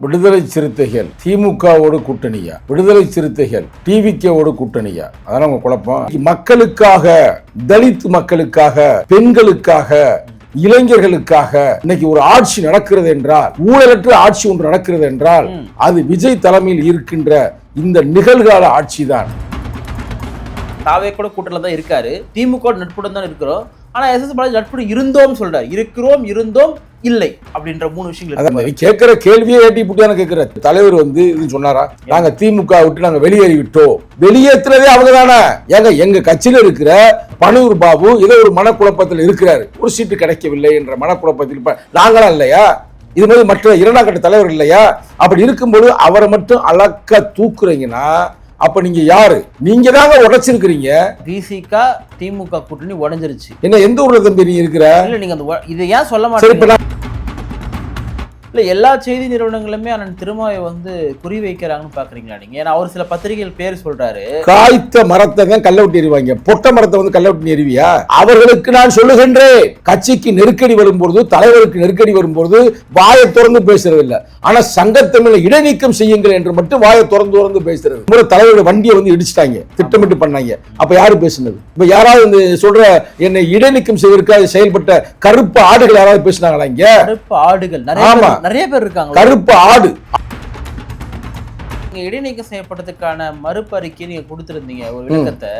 விடுதலை சிறுத்தைகள் திமுகவோடு கூட்டணியா, விடுதலை சிறுத்தைகள் டிவிகேவோடு கூட்டணியா? அதான் உங்க குழப்பம். மக்களுக்காக, தலித் மக்களுக்காக, பெண்களுக்காக, இளைஞர்களுக்காக இன்னைக்கு ஒரு ஆட்சி நடக்கிறது என்றால், ஊழலற்ற ஆட்சி ஒன்று நடக்கிறது என்றால் அது விஜய் தலைமையில் இருக்கின்ற இந்த நிகழ்கால ஆட்சி தான். தாவே கூட கூட்டணில தான் இருக்காரு, திமுக நட்புடன் தான் இருக்கிறோம். ஆனா எஸ்.எஸ். பாலாஜி நட்புடன் இருந்தோம் சொல்றாரு. இருக்கிறோம், இருந்தோம், இல்லை அப்படின்ற மூணு விஷயங்கள். கேட்கிற கேள்வியே ஏட்டி புட்டியான கேட்கிற தலைவர் இது சொன்னாரா? நாங்க திமுக விட்டு நாங்க வெளியேறி விட்டோம். வெளியேற்றுறதே அவங்க தானே. எங்க கட்சியில இருக்கிற பனூர் பாபு ஏதோ ஒரு மனக்குழப்பத்தில் இருக்கிறாரு. ஒரு சீட்டு கிடைக்கவில்லை என்ற மனக்குழப்பத்தில் நாங்களா இல்லையா? இது மாதிரி மற்ற இரண்டாம் கட்ட தலைவர் இல்லையா? அப்படி இருக்கும்போது அவரை மட்டும் அலக்க தூக்குறீங்கன்னா அப்ப நீங்க யாரு? நீங்க தாங்க உடைச்சிருக்கிறீங்க. விசிக திமுக கூட்டணி உடைஞ்சிருச்சு. என்ன எந்த ஊர்ல தம்பி நீ இருக்கிற? இல்ல நீங்க இதை ஏன் சொல்ல மாட்டீங்க? இல்ல எல்லா செய்தி நிறுவனங்களுமே அண்ணன் திருமாவை குறி வைக்கிறாங்கன்னு பாக்குறீங்களா நீங்க? ஏன்னா அவர் சில பத்திரிகைகள் பேர் சொல்றாரு. காய்த்த மரத்தை தான் கல்ல விட்டு எறிவாங்க, பொட்ட மரத்தை கல்ல விட்டு எறிவியா? அவர்களுக்கு நான் சொல்லுகின்றேன், கட்சிக்கு நெருக்கடி வரும்போது, தலைவருக்கு நெருக்கடி வரும்போது வாயை திறந்து பேசுறது இல்ல. ஆனா சங்கத்தமிழை இடைநீக்கம் செய்யுங்கள் என்று மட்டும் வாயை திறந்து பேசுறது. தலைவருடைய வண்டியை இடிச்சிட்டாங்க, திட்டமிட்டு பண்ணாங்க. அப்ப யாரு பேசுனது? இப்ப யாராவது சொல்ற என்னை இடைநீக்கம் செய்வதற்காக செயல்பட்ட கருப்பு ஆடுகள் யாராவது பேசினாங்களா? இங்க கருப்பு ஆடுகள் நிறைய பேர் இருக்காங்க. கருப்பு ஆடு இடைநீக்கம் செய்யப்பட்டதுக்கான மறுப்பு அறிக்கை நீங்க கொடுத்திருந்தீங்க ஒரு விளக்கத்தை.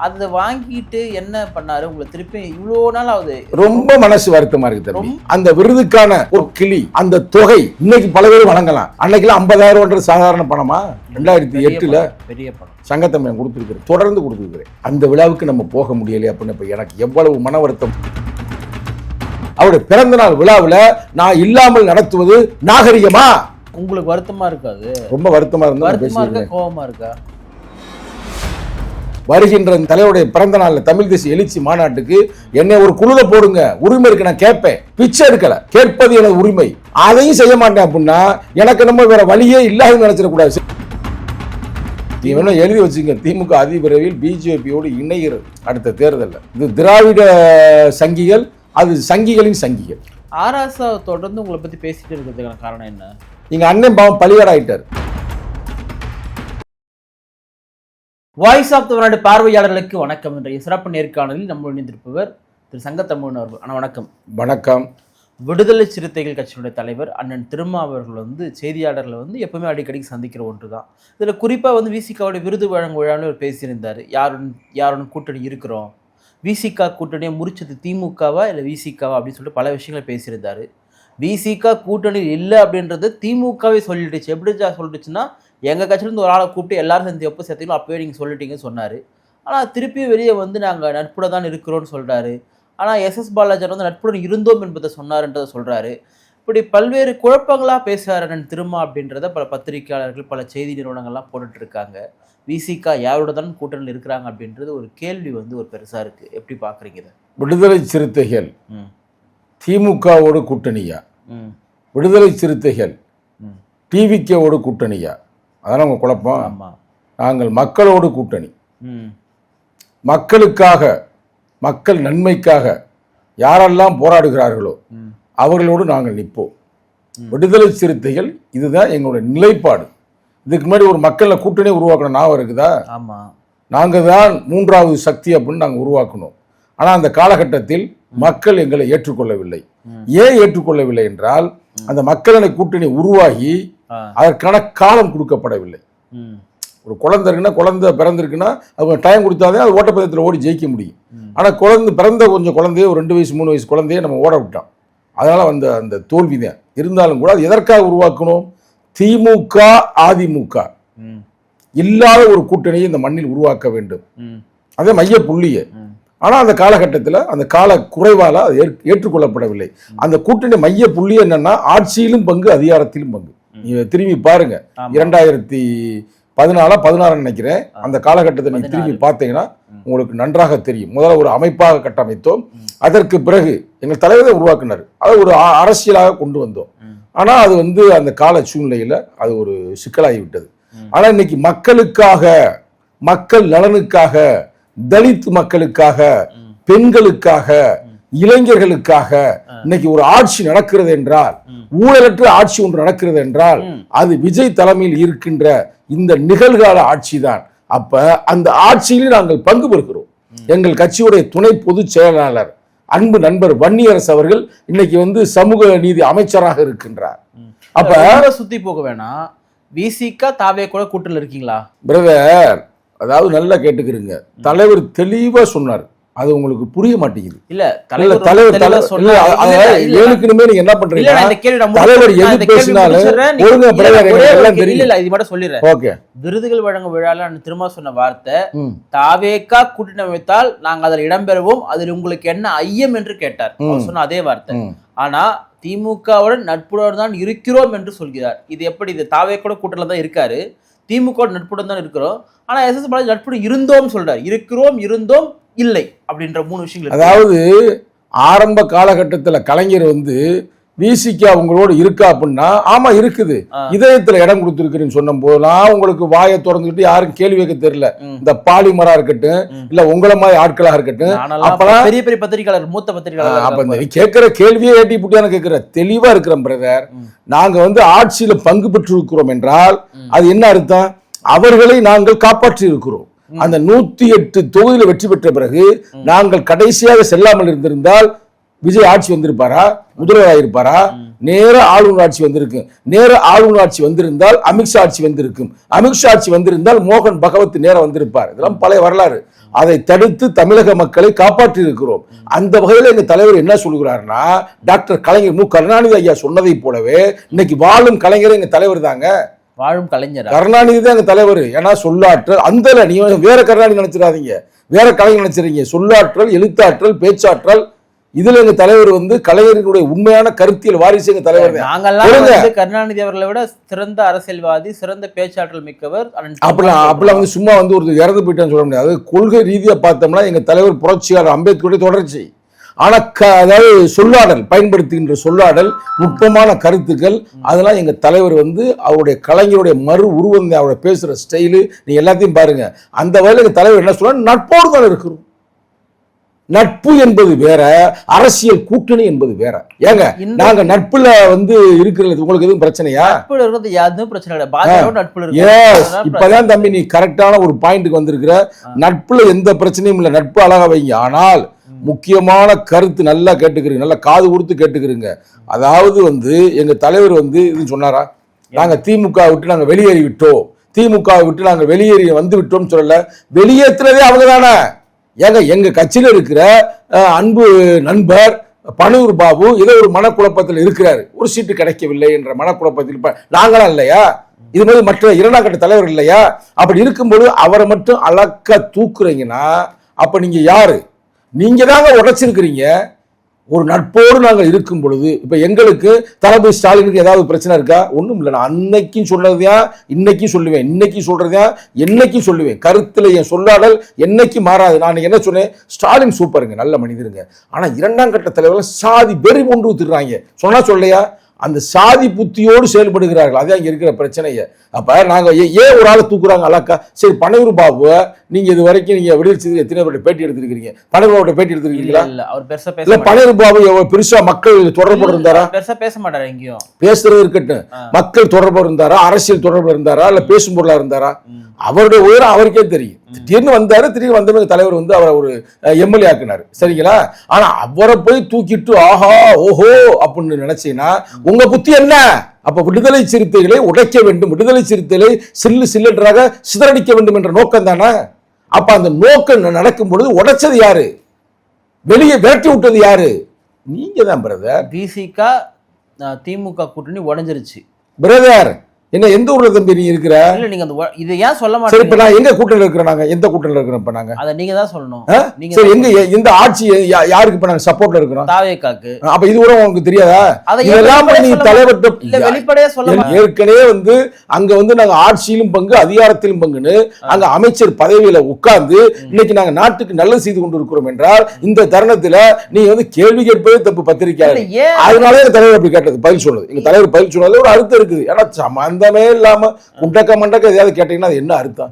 அதை வாங்கிட்டு என்ன பண்ணாரு? உங்களை திருப்பி இவ்வளவு நாள் ஆகுது. ரொம்ப மனசு வருத்தமா இருக்கு. அந்த விருதுக்கான ஒரு கிளி, அந்த தொகை இன்னைக்கு பல பேர் வழங்கலாம். அன்னைக்கு 50,000 சாதாரண பணமா? 2008 பெரிய பணம் சங்கத்தமிழன் கொடுத்திருக்கிறேன், தொடர்ந்து கொடுத்திருக்கிறேன். அந்த விழாவுக்கு நம்ம போக முடியலையே அப்படின்னு எனக்கு எவ்வளவு மன வருத்தம். அவருடைய பிறந்த நாள் விழாவில் நான் இல்லாமல் நடத்துவது நாகரிகமா? உங்களுக்கு வருத்தமா இருக்காது? ரொம்ப வருத்தமா இருந்தா, கோபமா இருக்கா? வருகின்ற தலைவருடைய பிறந்த நாள்ல தமிழ் தேசிய எழுச்சி மாநாட்டுக்கு என்னை ஒரு குழுல போடுங்க, உரிமை இருக்கு, நான் கேட்பேன். பிச்சை எடுக்கல, கேட்பது எனது உரிமை. அதையும் செய்ய மாட்டேன் அப்படின்னா எனக்கு நம்ம வேற வழியே இல்லாத நினைச்சிடக்கூடாது. எழுதி வச்சுங்க, திமுக அதிவிரைவில் பிஜேபியோடு இணைகிறது அடுத்த தேர்தலில். இது திராவிட சங்கிகள், அது சங்கிகளின் சங்கிகள். ஆராசா தொடர்ந்து உங்களை பத்தி பேசிட்டு இருக்கிறதுக்கான காரணம் என்ன? எங்க அண்ணன் பாவம் பலியாடாயிட்டார். வாய்ஸ் ஆஃப் தி வேர்ல்ட் பார்வையாளர்களுக்கு வணக்கம். என்ற சிறப்பு நேர்காணலில் நம்ம இணைந்திருப்பவர் திரு சங்கத்தமிழன் அவர்கள். அண்ணா வணக்கம். வணக்கம். விடுதலை சிறுத்தைகள் கட்சியினுடைய தலைவர் அண்ணன் திருமா அவர்கள் செய்தியாளர்களை எப்பவுமே அடிக்கடிக்கு சந்திக்கிற ஒன்று தான். இதில் குறிப்பாக விசிகாவுடைய விருது வழங்கும் விழாவில் அவர் பேசியிருந்தார். யாருடன் கூட்டணி இருக்கிறோம், விசிகா கூட்டணியை முறிச்சது திமுகவா இல்லை விசிகாவா அப்படின்னு சொல்லிட்டு பல விஷயங்களை பேசியிருந்தார். விசிகா கூட்டணி இல்லை அப்படின்றது திமுகவே சொல்லிடுச்சு. எப்படி சொல்லிடுச்சுன்னா, எங்கள் கட்சியிலேருந்து ஒரு ஆளை கூப்பிட்டு எல்லாரும் சேர்ந்து எப்போ சேர்த்தீங்களோ அப்போவே நீங்கள் சொல்லிட்டீங்கன்னு சொன்னார். ஆனால் திருப்பியும் வெளியே நாங்கள் நட்புடன் தான் இருக்கிறோன்னு சொல்கிறாரு. ஆனால் எஸ்.எஸ். பாலாஜி நட்புடன் இருந்தோம் என்பதை சொன்னார்ன்றதை சொல்கிறாரு. இப்படி பல்வேறு குழப்பங்களாக பேசுகிறார் அண்ணன் திருமா அப்படின்றத பல பத்திரிகையாளர்கள், பல செய்தி நிறுவனங்கள்லாம் போட்டுட்ருக்காங்க. விசிகா யாரோட தான் கூட்டணியில் இருக்கிறாங்க அப்படின்றது ஒரு கேள்வி ஒரு பெருசாக இருக்குது. எப்படி பார்க்குறீங்க இதை? விடுதலை சிறுத்தைகள் திமுகவோடு கூட்டணியா, விடுதலை சிறுத்தைகள் டிவிகேவோடு கூட்டணியா? அதான் உங்க குழப்பம். நாங்கள் மக்களோடு கூட்டணி. மக்களுக்காக, மக்கள் நன்மைக்காக யாரெல்லாம் போராடுகிறார்களோ அவர்களோடு நாங்கள் நிற்போம். விடுதலை சிறுத்தைகள் இதுதான் எங்களுடைய நிலைப்பாடு. இதுக்கு முன்னாடி ஒரு மக்கள் கூட்டணி உருவாக்கணும் ஞாபகம் இருக்குதா? நாங்கள் தான் மூன்றாவது சக்தி அப்படின்னு நாங்கள் உருவாக்கணும். ஆனால் அந்த காலகட்டத்தில் மக்கள் எங்களை ஏற்றுக்கொள்ளவில்லை. ஏன் ஏற்றுக்கொள்ளவில்லை என்றால், அந்த மக்களின் கூட்டணி உருவாகி அதற்கான காலம் கொடுக்கப்படவில்லை. ஒரு குழந்தை இருக்குன்னா, குழந்தை பிறந்திருக்குன்னா அவங்க டைம் கொடுத்தாதே அது ஓட்டப்பந்தயத்தில் ஓடி ஜெயிக்க முடியும். ஆனால் பிறந்த கொஞ்சம் குழந்தைய, ஒரு 2 வயசு 3 வயசு குழந்தைய நம்ம ஓட விட்டோம். அதனால் அந்த தோல்வி தான். இருந்தாலும் கூட அது எதற்காக உருவாக்கணும்? திமுக அதிமுக இல்லாத ஒரு கூட்டணியை இந்த மண்ணில் உருவாக்க வேண்டும். அதே மைய புள்ளிய. ஆனால் அந்த காலகட்டத்தில் அந்த கால குறைவால் அது ஏற்றுக்கொள்ளப்படவில்லை. அந்த கூட்டணி மைய புள்ளி என்னன்னா, ஆட்சியிலும் பங்கு, அதிகாரத்திலும் பங்கு. நீங்க திரும்பி பாருங்க, 2014-16 நினைக்கிறேன், அந்த காலகட்டத்தை நீங்க திரும்பி பார்த்தீங்கன்னா உங்களுக்கு நன்றாக தெரியும். முதல்ல ஒரு அமைப்பாக கட்டமைத்தோம். அதற்கு பிறகு எங்கள் தலைவரை உருவாக்கினார். அதை ஒரு அரசியலாக கொண்டு வந்தோம். ஆனால் அது அந்த கால சூழ்நிலையில் அது ஒரு சிக்கலாகிவிட்டது. ஆனால் இன்னைக்கு மக்களுக்காக, மக்கள் நலனுக்காக, தலித் மக்களுக்காக, பெண்களுக்காக, இளைஞர்களுக்காக இன்னைக்கு ஒரு ஆட்சி நடக்கிறது என்றால், ஊழலற்ற ஆட்சி ஒன்று நடக்கிறது என்றால், அது விஜய் தலைமையில் இருக்கின்ற இந்த நிகழ்கால ஆட்சி தான். அப்ப அந்த ஆட்சியில் நாங்கள் பங்கு பெறுகிறோம். எங்கள் கட்சியுடைய துணை பொதுச் செயலாளர் அன்பு நண்பர் வன்னியரசு அவர்கள் இன்னைக்கு சமூக நீதி அமைச்சராக இருக்கின்றார். அப்ப சுத்தி போக வேணாம், விசிக தாவே கூட கூட்டத்தில் இருக்கீங்களா பிரதர்? அதாவது நல்லா கேட்டுக்கிறீங்க, தலைவர் தெளிவா சொன்னார், அது உங்களுக்கு புரிய மாட்டேங்குது. இல்ல தலைவர் ஏழுக்குமே நீங்க என்ன பண்றீங்க, தலைவர் எது பேசினாலும் இது மட்டும் சொல்லிடுறேன். ஓகே, விருதுகள் வழங்கும் விழால திரும்ப சொன்ன வார்த்தை, தாவேக்கா கூட்டணி அமைத்தால் நாங்கள் அதில் இடம்பெறுவோம், அதில் உங்களுக்கு என்ன ஐயம் என்று கேட்டார். அவர் சொன்ன அதே வார்த்தை. ஆனா திமுகவுடன் நட்புடன் தான் இருக்கிறோம் என்று சொல்கிறார். இது எப்படி? இது தாவேக்கோட கூட்டணில தான் இருக்காரு, திமுக நட்புடன் தான் இருக்கிறோம். ஆனா எஸ்.எஸ். பாலாஜி நட்புடன் இருந்தோம் சொல்றாரு. இருக்கிறோம், இருந்தோம், இல்லை அப்படின்ற 3 விஷயங்கள். அதாவது ஆரம்ப காலகட்டத்தில் கலைஞர் விசிக அவங்களோட இருக்கா அப்படின்னா, ஆமா இருக்குது, இதயத்துல இடம் கொடுத்துருக்குன்னு சொன்ன போதெல்லாம் உங்களுக்கு வாயை திறந்துக்கிட்டு யாருக்கும் கேள்வி வைக்க தெரியல. இந்த பாலிமரா இருக்கட்டும், இல்ல உங்களை மாதிரி ஆட்களாக இருக்கட்டும், அப்பெல்லாம் பெரிய பெரிய பத்திரிகையாளர், மூத்த பத்திரிகையாளர், அப்ப கேட்கிற கேள்வியே ஏட்டி புட்டியான கேட்கிற தெளிவா இருக்கிறோம் பிரதர். நாங்க ஆட்சியில பங்கு பெற்று இருக்கிறோம் என்றால் அது என்ன அர்த்தம்? அவர்களை நாங்கள் காப்பாற்றி இருக்கிறோம். அந்த 108 தொகுதியில் வெற்றி பெற்ற பிறகு நாங்கள் கடைசியாக செல்லாமல் இருந்திருந்தால் விஜய் ஆட்சி வந்திருப்பாரா? முதல்வராக இருப்பாரா? நேர ஆளுநர் ஆட்சி வந்திருக்கு. நேர ஆளுநர் ஆட்சி வந்திருந்தால் அமித்ஷா ஆட்சி வந்திருக்கும். அமித்ஷா ஆட்சி வந்திருந்தால் மோகன் பகவத் நேர வந்திருப்பார். இதெல்லாம் பழைய வரலாறு. அதை தடுத்து தமிழக மக்களை காப்பாற்றி இருக்கிறோம். அந்த வகையில் எங்க தலைவர் என்ன சொல்கிறாருன்னா, டாக்டர் கலைஞர் மு கருணாநிதி ஐயா சொன்னதை போலவே இன்னைக்கு வாழும் கலைஞர் எங்க தலைவர் தாங்க. வாழும் கலைஞர் கருணாநிதி தான் எங்க தலைவர். ஏன்னா சொல்லாற்றல் அந்த நீங்க வேற கருணாநிதி நினைச்சிடாதீங்க, வேற கலைஞர் நினைச்சிருக்கீங்க. சொல்லாற்றல், எழுத்தாற்றல், பேச்சாற்றல், இதுல எங்க தலைவர் கலைஞரினுடைய உண்மையான கருத்தியல் வாரிசு எங்க தலைவர். நாங்கெல்லாம் கருணாநிதி அவர்களை விட சிறந்த அரசியல்வாதி, சிறந்த பேச்சாற்றல் மிக்கவர். அப்பெல்லாம் சும்மா ஒரு இறந்து போயிட்டான்னு சொல்ல முடியாது. கொள்கை ரீதியா பார்த்தோம்னா எங்க தலைவர் புரட்சியாளர் அம்பேத்கருடைய தொடர்ச்சி. ஆனா அதாவது சொல்லாடல், பயன்படுத்துகின்ற சொல்லாடல், நுட்பமான கருத்துக்கள், அதெல்லாம் எங்க தலைவர் அவருடைய கலைஞருடைய மறு உருவம், அவருடைய பேசுற ஸ்டைலு, நீங்க எல்லாத்தையும் பாருங்க. அந்த வகையில் எங்க தலைவர் என்ன சொல்ற, நட்போடு தான் இருக்கிறோம். நட்பு என்பது வேற, அரசியல் கூட்டணி என்பது வேற. ஏங்க நாங்க நட்புல இருக்கிறது உங்களுக்கு எதுவும் பிரச்சனையா? இப்பதான் தம்பி நீ கரெக்டான ஒரு பாயிண்ட்க்கு வந்திருக்கிற. நட்புல எந்த பிரச்சனையும் இல்லை, நட்பு அழகா வைங்க. ஆனால் முக்கியமான கருத்து நல்லா கேட்டுக்கிறீங்க, நல்லா காது கொடுத்து கேட்டுக்கிறீங்க. அதாவது எங்க தலைவர் இது சொன்னாரா, நாங்க திமுக விட்டு நாங்க வெளியேறி விட்டோம், திமுக விட்டு நாங்க வெளியேறி விட்டோம் சொல்லல. வெளியேற்றினதே அவங்க தானே. ஏங்க எங்க கட்சியில இருக்கிற அன்பு நண்பர் பனூர் பாபு ஏதோ ஒரு மனக்குழப்பத்தில் இருக்கிறாரு, ஒரு சீட்டு கிடைக்கவில்லை என்ற மனக்குழப்பத்தில். நாங்களா இல்லையா? இது மாதிரி மற்ற 2ஆம் கட்ட தலைவர் இல்லையா? அப்படி இருக்கும்போது அவரை மட்டும் அழக்க தூக்குறீங்கன்னா அப்ப நீங்க யாரு? நீங்க தாங்க உடைச்சிருக்கிறீங்க. ஒரு நட்போடு நாங்கள் இருக்கும் பொழுது இப்ப எங்களுக்கு தளபதி ஸ்டாலினுக்கு ஏதாவது பிரச்சனை இருக்கா? ஒண்ணும் இல்லை. நான் அன்னைக்கும் சொன்னதையா இன்னைக்கும் சொல்லுவேன், இன்னைக்கு சொல்றதையா என்னைக்கும் சொல்லுவேன். கருத்துல என் சொல்லாடல் என்னைக்கு மாறாது. நான் என்ன சொன்னேன், ஸ்டாலின் சூப்பருங்க, நல்ல மனிதருங்க. ஆனா 2ஆம் கட்ட தலைவர்கள் சாதி வெறி கொண்டு திடுறாங்க. சொன்னா சொல்லையா, அந்த சாதி புத்தியோடு செயல்படுகிறார்கள். அதான் இங்க இருக்கிற பிரச்சனைய. அப்ப நாங்க ஏன் ஒரு ஆளை தூக்குறாங்க அழகா? சரி, பனூர் பாபு நீங்க இது வரைக்கும் நீங்க விடுவிச்சது எத்தனை பேர் பேட்டி எடுத்திருக்கீங்க? பனூர் பாபு பேட்டி எடுத்திருக்கீங்களா? இல்ல பனூர் பாபு பெருசா மக்கள் தொடர்பு இருந்தாரா? பெருசா பேச மாட்டாரு. எங்கேயும் பேசுறது இருக்கட்டும், மக்கள் தொடர்பு இருந்தாரா? அரசியல் தொடர்பு இருந்தாரா? இல்ல பேசும் பொருளா இருந்தாரா? அவருடைய உயரம் அவருக்கே தெரியும். திடீர்னு வந்தாரு, திடீர்னு வந்தவங்க தலைவர் அவரை ஒரு எம்எல்ஏ ஆக்குனாரு, சரிங்களா? ஆனா அவரை போய் தூக்கிட்டு ஆஹா ஓஹோ அப்படின்னு நினைச்சீங்கன்னா உங்க புத்தி என்ன? அப்ப விடுதலை சிறுத்தைகளை உடைக்க வேண்டும், விடுதலை சிறுத்தைகளை சில்லென்றாக சிதறடிக்க வேண்டும் என்ற நோக்கம் தானே. அப்ப அந்த நோக்கம் நடக்கும் பொழுது உடைச்சது யாரு? வெளியே விரட்டி விட்டது யாரு? நீங்க தான் பிரதர். விசிக திமுக கூட்டணி உடைஞ்சிருச்சு பிரதர். என்ன எந்த ஊர்ல தம்பி நீ இருக்கிற? இல்ல நீங்க இது ஏன் சொல்ல மாட்டீங்க? இப்ப நான் எங்க கூட்டணியில இருக்கிறோம்? நாங்க எந்த கூட்டணியில இருக்கிறோம் இப்ப? நாங்க அத நீங்க தான் சொல்லணும். சரி, எங்க இந்த ஆட்சி யாருக்கு இப்ப நாங்க சப்போர்ட்ல இருக்கிறோம்? தாவேக்காக்கு. அப்ப இது கூட உங்களுக்கு தெரியாதா? இதெல்லாம் நீ தலைவர்ட்ட இல்ல வெளிப்படையா சொல்ல. ஏற்கனவே அங்க நாங்க ஆட்சியிலும் பங்கு, அதிகாரத்திலும் பங்குன்னு அங்க அமைச்சர் பதவியில உட்கார்ந்து இன்னைக்கு நாங்க நாட்டுக்கு நல்லது செய்து கொண்டு இருக்கிறோம் என்றால் இந்த தருணத்துல நீ கேள்வி கேட்பதே தப்பு பத்திரிக்கையாளர். அதனாலே எங்க தலைவர் அப்படி கேட்டது பதில் சொன்னது. எங்க தலைவர் பதில் சொன்னது ஒரு அர்த்தம் இருக்குது. ஏன்னா சம்பந்தமே இல்லாம குண்டக்க மண்டக்க எதையாவது கேட்டீங்கன்னா அது என்ன அர்த்தம்?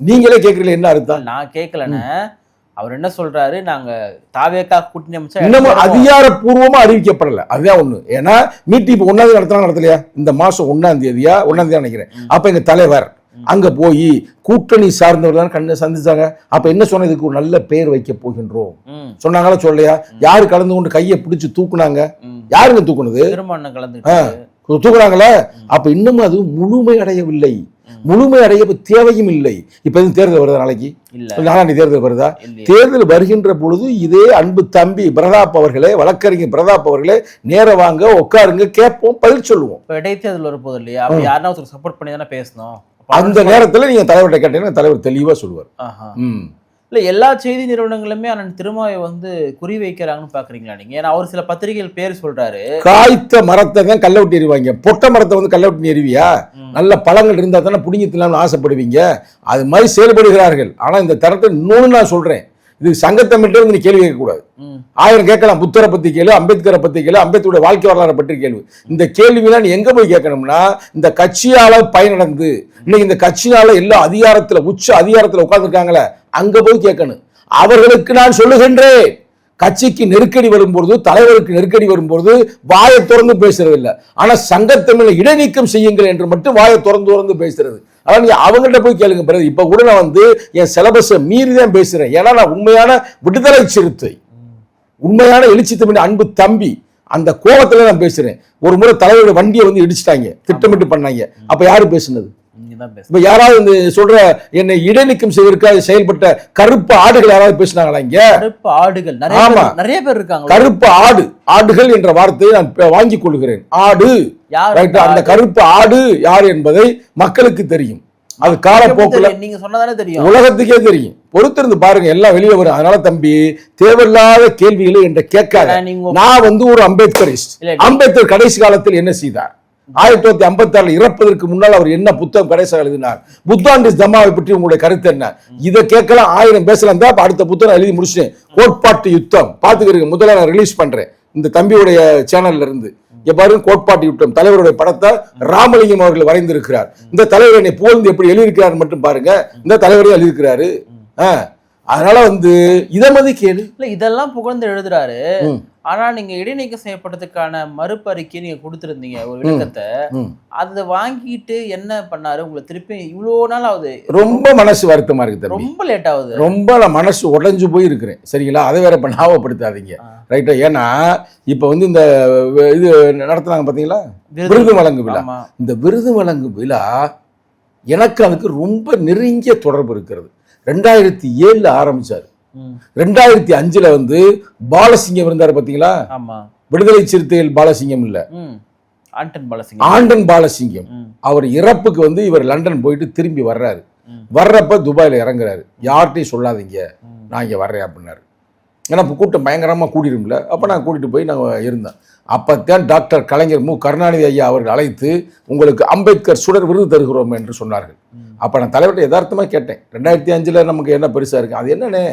நீங்களே கேட்கறீங்க, என்ன அர்த்தம்? நான் கேட்கலன்னு அவர் என்ன சொல்றாரு, நாங்க தாவேக்கா கூட்டணி அமைச்சா இன்னமும் அதிகாரப்பூர்வமா அறிவிக்கப்படல. அதுதான் ஒண்ணு. ஏன்னா மீட்டிங் இப்போ 1ஆம் தேதி நடத்தலையா, இந்த மாசம் 1ஆம் தேதியா 1ஆம் தேதி நினைக்கிறேன். அப்ப எங்க தலைவர் அங்க போய் கூட்டணி சார்ந்தவர் தான் கண்ணை சந்திச்சாங்க. அப்ப என்ன சொன்ன, இதுக்கு ஒரு நல்ல பேர் வைக்க போகின்றோம் சொன்னாங்களா சொல்லலையா? யாரு கலந்து கொண்டு கையை பிடிச்சு தூக்குனாங்க? யாருங்க தூக்குனது? திருமணம் கலந்து தூக்குறாங்களே. அப்ப இன்னமும் அது முழுமை அடையவில்லை. முழுமை அடைய தேவையும் இல்லை. இப்ப எதுவும் தேர்தல் வருதா? நாளைக்கு நாளாண்டி தேர்தல் வருதா? தேர்தல் வருகின்ற பொழுது இதே அன்பு தம்பி பிரதாப் அவர்களே, வழக்கறிஞர் பிரதாப் அவர்களே, நேர வாங்க, உட்காருங்க, கேட்போம், பதில் சொல்லுவோம். இப்ப இடைத்தேர்தல் வரப்போது இல்லையா? அப்ப யாருன்னா ஒருத்தர் சப்போர்ட் பண்ணி தானே பேசணும். அந்த நேரத்துல நீங்க தலைவர்கிட்ட கேட்டீங்கன்னா தலைவர் தெளிவா சொல்லுவார். இல்ல எல்லா செய்தி நிறுவனங்களுமே அண்ணன் திருமாவை வந்து குறி வைக்கிறாங்கன்னு பாக்குறீங்களா நீங்க? ஏன்னா அவர் சில பத்திரிகைகள் பேர் சொல்றாரு. காய்த்த மரத்தை தான் கல்ல விட்டு எறிவாங்க, பொட்ட மரத்தை வந்து கல்ல விட்டு எறிவியா? நல்ல பழங்கள் இருந்தா தானே புடிங்கி தின்னலாம்னு ஆசைப்படுவீங்க. அது மாதிரி செயல்படுகிறார்கள். ஆனா இந்த தரத்தை இன்னொன்னு நான் சொல்றேன், இது சங்கத்தமிழ்கிட்ட வந்து நீ கேள்வி கேட்கக்கூடாது. 1000 கேட்கலாம். புத்தரை பத்தி கேளு, அம்பேத்கரை பத்தி கேளு, அம்பேத்கருடைய வாழ்க்கை வரலாறு பற்றி கேள்வி. இந்த கேள்வியெல்லாம் நீ எங்க போய் கேட்கணும்னா, இந்த கட்சியால பயனடைந்து இன்னைக்கு இந்த கட்சியால எல்லா அதிகாரத்துல உச்ச அதிகாரத்துல உட்கார்ந்துருக்காங்களே, அங்க போய் கேட்கணும். அவர்களுக்கு நான் சொல்லுகின்றேன், கட்சிக்கு நெருக்கடி வரும்போது, தலைவருக்கு நெருக்கடி வரும்போது வாயை திறந்து பேசுறது இல்லை. ஆனா சங்கத்தமிழை இடைநீக்கம் செய்யுங்கள் என்று மட்டும் வாயை திறந்து பேசுறது. அதான் நீங்க அவங்கள்ட்ட போய் கேளுங்க. பிறகு இப்ப கூட நான் வந்து என் சிலபஸை மீறி தான் பேசுறேன். ஏன்னா நான் உண்மையான விடுதலை சிறுத்தை, உண்மையான எழுச்சி தமிழ் அன்பு தம்பி, அந்த கோபத்துல நான் பேசுறேன். ஒரு முறை தலைவருடைய வண்டியை வந்து இடிச்சிட்டாங்க, திட்டமிட்டு பண்ணாங்க. அப்ப யாரு பேசுனது? இப்ப யாராவது இந்த சொல்ற என்னை இடைநீக்கம் செய்வதற்காக செயல்பட்ட கருப்பு ஆடுகள் யாராவது பேசினாங்களா? இங்க கருப்பு ஆடுகள் நிறைய பேர் இருக்காங்க. கருப்பு ஆடுகள் என்ற வார்த்தையை நான் வாங்கிக் கொள்கிறேன். ஆடு, அந்த கருப்பு ஆடு யார் என்பதை மக்களுக்கு தெரியும். அது காலப்போக்குல நீங்க சொன்னதானே தெரியும், உலகத்துக்கே தெரியும். பொறுத்திருந்து பாருங்க, எல்லாம் வெளியே வரும். அதனால தம்பி, தேவையில்லாத கேள்விகளை என்ற கேட்காத. நான் வந்து ஒரு அம்பேத்கரிஸ்ட். அம்பேத்கர் கடைசி காலத்தில் என்ன செய்தார்? 1956 இறப்பதற்கு முன்னால் அவர் என்ன புத்தகம் கடைசியாக எழுதினார்? புத்தாண்டிஸ் தம்மாவை பற்றி உங்களுடைய கருத்து என்ன? இதை கேட்கலாம், 1000 பேசலாம் தான். அடுத்த புத்தகம் எழுதி முடிச்சேன், கோட்பாட்டு யுத்தம். பாத்துக்கிறீங்க, முதல்ல நான் ரிலீஸ் பண்றேன் இந்த தம்பியுடைய சேனல்ல இருந்து. பாருங்க, கோட்பாட்டு யுத்தம், தலைவருடைய படத்தை ராமலிங்கம் அவர்கள் வரைந்திருக்கிறார். இந்த தலைவர் என்னை புகழ்ந்து எப்படி எழுதியிருக்கிறார் மட்டும் பாருங்க. இந்த தலைவரையும் எழுதியிருக்கிறாரு. அதனால வந்து இதை மாதிரி கேளு. இல்ல இதெல்லாம் புகழ்ந்து எழுதுறாரு. ஆனா நீங்க இடைநீக்கம் செய்யப்பட்டதுக்கான மறுப்பு அறிக்கை நீங்க கொடுத்திருந்தீங்க ஒரு விளக்கத்தை. அதை வாங்கிட்டு என்ன பண்ணாரு? உங்களை திருப்பி இவ்வளவு நாள் ஆகுது, ரொம்ப மனசு வருத்தமா இருக்கு, ரொம்ப லேட் ஆகுது, ரொம்ப நான் மனசு உடைஞ்சு போய் இருக்கிறேன். சரிங்களா? அதை வேற ஞாபகப்படுத்தாதீங்க, ரைட்டா? ஏன்னா இப்ப வந்து இந்த இது நடத்துனாங்க பாத்தீங்களா, விருது வழங்கு விழா. இந்த விருது வழங்கு விழா எனக்கு அதுக்கு ரொம்ப நெருங்கிய தொடர்பு இருக்கிறது. 2007 ஆரம்பிச்சாரு. 2005 வந்து பாலசிங்கம் இருந்தாரு பாத்தீங்களா? விடுதலை சிறுத்தைகள் பாலசிங்கம் இல்ல, ஆண்டன் பாலசிங்கம். அவர் இறப்புக்கு வந்து இவர் லண்டன் போயிட்டு திரும்பி வர்றாரு. வர்றப்ப துபாயில இறங்குறாரு. யார்கிட்டையும் சொல்லாதீங்க நான் இங்க வர்றேன் அப்படின்னாரு. ஏன்னா கூட்டம் பயங்கரமா கூட்டிடும்ல. அப்ப நான் கூட்டிட்டு போய் நான் இருந்தேன். அப்பத்தான் டாக்டர் கலைஞர் மு கருணாநிதி ஐயா அவர்கள் அழைத்து உங்களுக்கு அம்பேத்கர் சுடர் விருது தருகிறோம் என்று சொன்னார்கள். அப்ப நான் தலைவர்கிட்ட யதார்த்தமா கேட்டேன், 2005 நமக்கு என்ன பெருசா இருக்கு? அது என்னன்னு,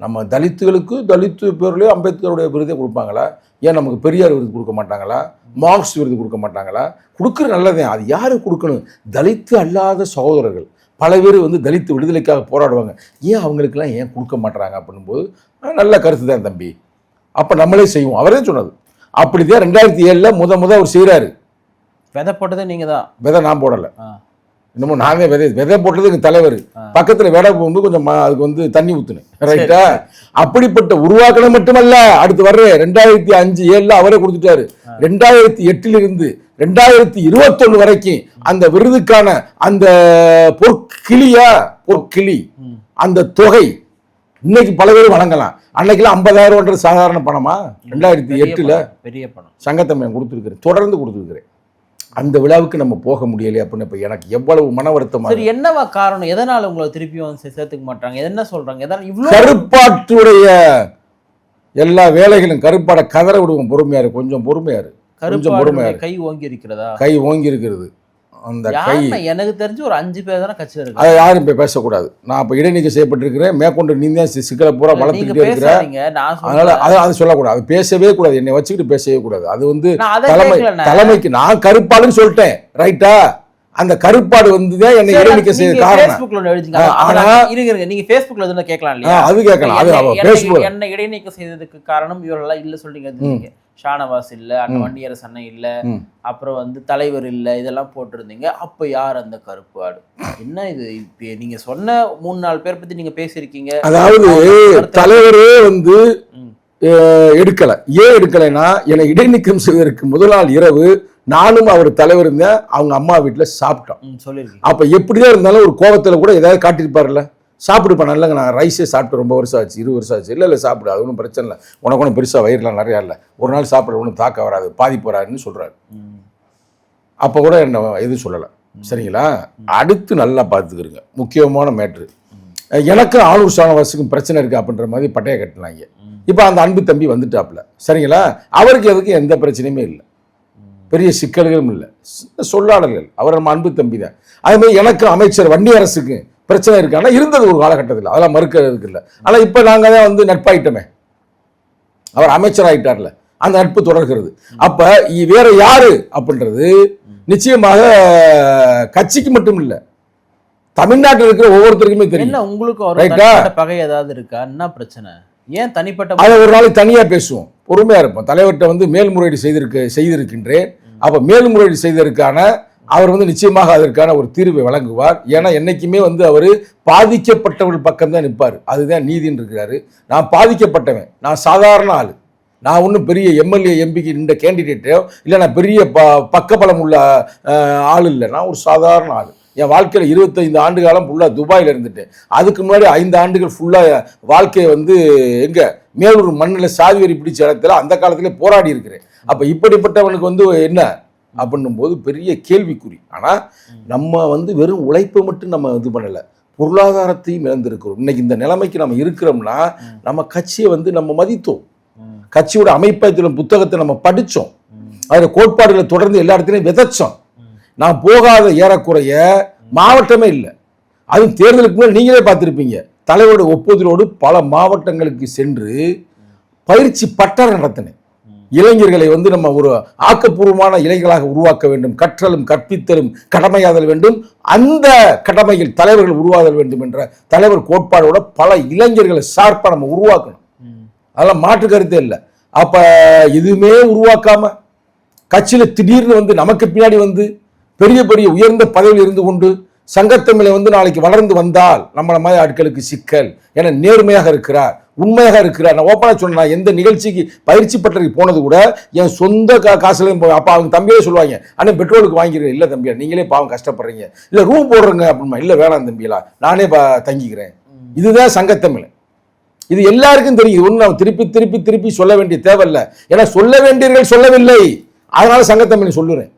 நம்ம தலித்துகளுக்கு தலித்து பேர்லயே அம்பேத்கருடைய விருதை கொடுப்பாங்களா? ஏன் நமக்கு பெரியார் விருது கொடுக்க மாட்டாங்களா? மார்க்ஸ் விருது கொடுக்க மாட்டாங்களா? கொடுக்குற நல்லதே. அது யாரு கொடுக்கணும்? தலித்து அல்லாத சகோதரர்கள் பல பேர் வந்து தலித்து விடுதலைக்காக போராடுவாங்க. ஏன் அவங்களுக்கெல்லாம் ஏன் கொடுக்க மாட்டாங்க அப்படின்னும் போது நல்ல கருத்து தான் தம்பி, அப்ப நம்மளே செய்வோம். அவரே சொன்னது அப்படிதான். 2007 முத அவர் செய்யறாரு. விதை போட்டதே நீங்க தான். விதை நான் போடல, இன்னமும் நானே விதை போட்டது எங்க தலைவர். பக்கத்துல விதை போகும்போது கொஞ்சம் அதுக்கு வந்து தண்ணி ஊத்துனேன், ரைட்டா? அப்படிப்பட்ட உருவாக்கணும் மட்டுமல்ல, அடுத்து வர்ற 2005-7 அவரே கொடுத்துட்டாரு. 2008 இருந்து 2021 வரைக்கும் அந்த விருதுக்கான அந்த பொற்கிளி அந்த தொகை இன்னைக்கு பல பேர் வழங்கலாம். அன்னைக்கெல்லாம் 50,000 சாதாரண பணமா? 2008 பெரிய பணம் சங்கத்தமிழ் கொடுத்துருக்கிறேன், தொடர்ந்து கொடுத்துருக்கிறேன். அந்த விழாவுக்கு நம்ம போக முடியலையே அப்படின்னு இப்ப எனக்கு எவ்வளவு மன வருத்தமா. சரி, என்னவா காரணம்? எதனால உங்களை திருப்பியும் சேர்த்துக்க மாட்டாங்க? என்ன சொல்றாங்க? கருப்பாற்றுடைய எல்லா வேலைகளும் கருப்பாட கதற விடுவோம். பொறுமையாரு, கொஞ்சம் பொறுமையாரு, கொஞ்சம் பொறுமையாரு. கை ஓங்கி இருக்கிறதா? கை ஓங்கி இருக்கிறது. அந்த கை எனக்கு தெரிஞ்சு ஒரு 5 பேர் தானே கட்சியில் இருக்கு. அதை யாரும் இப்ப பேசக்கூடாது. நான் இப்ப இடைநீக்கம் செய்யப்பட்டிருக்கிறேன். மேற்கொண்டு நீ தான் சிக்கலை பூரா வளர்த்துக்கிட்டே இருக்கிறேன். அதனால அதை சொல்லக்கூடாது, அது பேசவே கூடாது, என்னை வச்சுக்கிட்டு பேசவே கூடாது. அது வந்து தலைமைக்கு நான் கருப்பாளுன்னு சொல்லிட்டேன், ரைட்டா? அந்த கருப்பாடு வந்துதான் என்னை இடைநிக்க செய்ய காரணம். நீங்க Facebookல எதுனா கேட்கலாம் இல்லையா? அது கேட்கலாம். அது Facebook என்ன இடைநீக்க செய்ததுக்கு காரணம் இவரெல்லாம் இல்ல சொல்றீங்க. ஷானவாஸ் இல்ல, அண்ணன் வன்னியரசு அண்ணன் இல்ல, அப்புறம் வந்து தலைவர் இல்ல, இதெல்லாம் போட்டிருந்தீங்க. அப்ப யார் அந்த கருப்பு ஆடு? என்ன இது? நீங்க சொன்ன 3-4 பேர் பத்தி நீங்க பேசியிருக்கீங்க. அதாவது தலைவரே வந்து எடுக்கல. ஏன் எடுக்கலைன்னா, என்னை இடைநீக்கம் செய்வதற்கு முதல் நாள் இரவு நானும் அவர் தலைவர் இருந்தேன், அவங்க அம்மா வீட்டுல சாப்பிட்டோம் சொல்லியிருக்கேன். அப்ப எப்படிதான் இருந்தாலும் ஒரு கோபத்துல கூட ஏதாவது காட்டியிருப்பாருல்ல. சாப்பிடுப்பா நல்லங்க, நான் ரைஸே சாப்பிட்டு ரொம்ப வருஷம் ஆச்சு, 20 வருஷம் ஆச்சு. இல்லை சாப்பிடு, அது ஒன்றும் பிரச்சனை இல்லை, உனக்கு ஒன்றும் பெருசாக வயிறுலாம் நிறையா இல்லை, ஒரு நாள் சாப்பிட ஒன்றும் தாக்க வராது, பாதிப்பு வராதுன்னு சொல்கிறாரு. அப்போ கூட என்ன எதுவும் சொல்லலை. சரிங்களா? அடுத்து நல்லா பார்த்துக்கிறங்க, முக்கியமான மேட்ரு. எனக்கு ஆளூர் ஷானவாஸுக்கும் பிரச்சனை இருக்குது அப்படின்ற மாதிரி பட்டையை கட்டினாங்க. இப்போ அந்த அன்பு தம்பி வந்துட்டாப்புல. சரிங்களா? அவருக்கு எதுக்கு எந்த பிரச்சனையுமே இல்லை, பெரிய சிக்கல்களும் இல்லை, சொல்லாடல்கள். அவர் நம்ம அன்பு தம்பி தான். அதேமாதிரி எனக்கு அமைச்சர் வன்னியரசுக்கு பிரச்சனை இருக்கானா இருந்தது ஒரு காலகட்டத்தில், அதெல்லாம் மறுக்கிறதுக்கு இல்லை. ஆனால் இப்போ நாங்கள் தான் வந்து நட்பாயிட்டோமே, அவர் அமைச்சர் ஆகிட்டார்ல, அந்த நட்பு தொடர்கிறது. அப்போ வேற யாரு அப்படின்றது நிச்சயமாக கட்சிக்கு மட்டும் இல்லை, தமிழ்நாட்டில் இருக்கிற ஒவ்வொருத்தருக்குமே தெரியும். உங்களுக்கு பகை ஏதாவது இருக்கா? என்ன பிரச்சனை? ஏன் தனிப்பட்ட அதை ஒரு நாளைக்கு தனியாக பேசுவோம், பொறுமையாக இருப்போம். தலைவர்கிட்ட வந்து மேல்முறையீடு செய்திருக்கின்றேன். அப்போ மேல்முறையீடு செய்ததற்கான அவர் வந்து நிச்சயமாக அதற்கான ஒரு தீர்வை வழங்குவார். ஏன்னா என்னைக்குமே வந்து அவர் பாதிக்கப்பட்டவர்கள் பக்கம் தான் நிற்பார், அதுதான் நீதின்னு இருக்கிறாரு. நான் பாதிக்கப்பட்டவன், நான் சாதாரண ஆள், நான் ஒன்றும் பெரிய எம்எல்ஏ எம்பிக்கு நின்ற கேண்டிடேட்டோ இல்லை, நான் பெரிய பக்கபலம் உள்ள ஆள் இல்லை, நான் ஒரு சாதாரண ஆள். என் வாழ்க்கையில் 25 ஆண்டு காலம் ஃபுல்லாக துபாயில் இருந்துட்டேன். அதுக்கு முன்னாடி 5 ஆண்டுகள் ஃபுல்லாக வாழ்க்கையை வந்து எங்கே மேலூர் மண்ணில் சாதி வரி பிடிச்ச இடத்துல அந்த காலத்திலே போராடி இருக்கிறேன். அப்போ இப்படிப்பட்டவனுக்கு வந்து என்ன அப்படின்னும் போது பெரிய கேள்விக்குறி. ஆனால் நம்ம வந்து வெறும் உழைப்பை மட்டும் நம்ம இது பண்ணலை, பொருளாதாரத்தையும் இழந்திருக்கிறோம். இன்னைக்கு இந்த நிலைமைக்கு நம்ம இருக்கிறோம்னா நம்ம கட்சியை வந்து நம்ம மதித்தோம், கட்சியோட அமைப்பத்திலும் புத்தகத்தை நம்ம படித்தோம், அதில் கோட்பாடுகளை தொடர்ந்து எல்லா இடத்துலையும் விதைச்சோம். நான் போகாத ஏறக்குறைய மாவட்டமே இல்லை. அதுவும் தேர்தலுக்கு முன்னாடி நீங்களே பார்த்துருப்பீங்க, தலைவரோட ஒப்புதலோடு பல மாவட்டங்களுக்கு சென்று பயிற்சி பட்டறை நடத்தினேன். இளைஞர்களை வந்து நம்ம ஒரு ஆக்கப்பூர்வமான இளைஞர்களாக உருவாக்க வேண்டும், கற்றலும் கற்பித்தலும் கடமையாதல் வேண்டும், அந்த கடமையில் தலைவர்கள் உருவாதல் வேண்டும் என்ற தலைவர் கோட்பாடோட பல இளைஞர்களை ஷார்ப்பாக நம்ம உருவாக்கணும். அதெல்லாம் மாற்று கருத்தே இல்லை. அப்ப எதுவுமே உருவாக்காம கட்சியில திடீர்னு வந்து நமக்கு பின்னாடி வந்து பெரிய பெரிய உயர்ந்த பதவியில் இருந்து கொண்டு சங்கத்தமிழை வந்து நாளைக்கு வளர்ந்து வந்தால் நம்மள மாதிரி ஆட்களுக்கு சிக்கல். ஏன்னா நேர்மையாக இருக்கிறார், உண்மையாக இருக்கிறார். நான் ஓப்பனாக சொன்னேன், எந்த நிகழ்ச்சிக்கு பயிற்சி பட்டறைக்கு போனது கூட என் சொந்த காசுலையும் போய் அப்போ அவங்க தம்பியே சொல்லுவாங்க, ஆனால் பெட்ரோலுக்கு வாங்கிக்கிறேன். இல்லை தம்பியா, நீங்களே பாவம் கஷ்டப்படுறீங்க, இல்லை ரூம் போடுறேங்க அப்படிமா, இல்லை வேணாம் தம்பியெல்லாம் நானே தங்கிக்கிறேன். இதுதான் சங்கத்தமிழ். இது எல்லாருக்கும் தெரியும். ஒன்று நம்ம திருப்பி திருப்பி திருப்பி சொல்ல வேண்டிய தேவையில்லை, ஏன்னா சொல்ல வேண்டியவர்கள் சொல்லவில்லை, அதனால சங்கத்தமிழ் சொல்லுறேன்.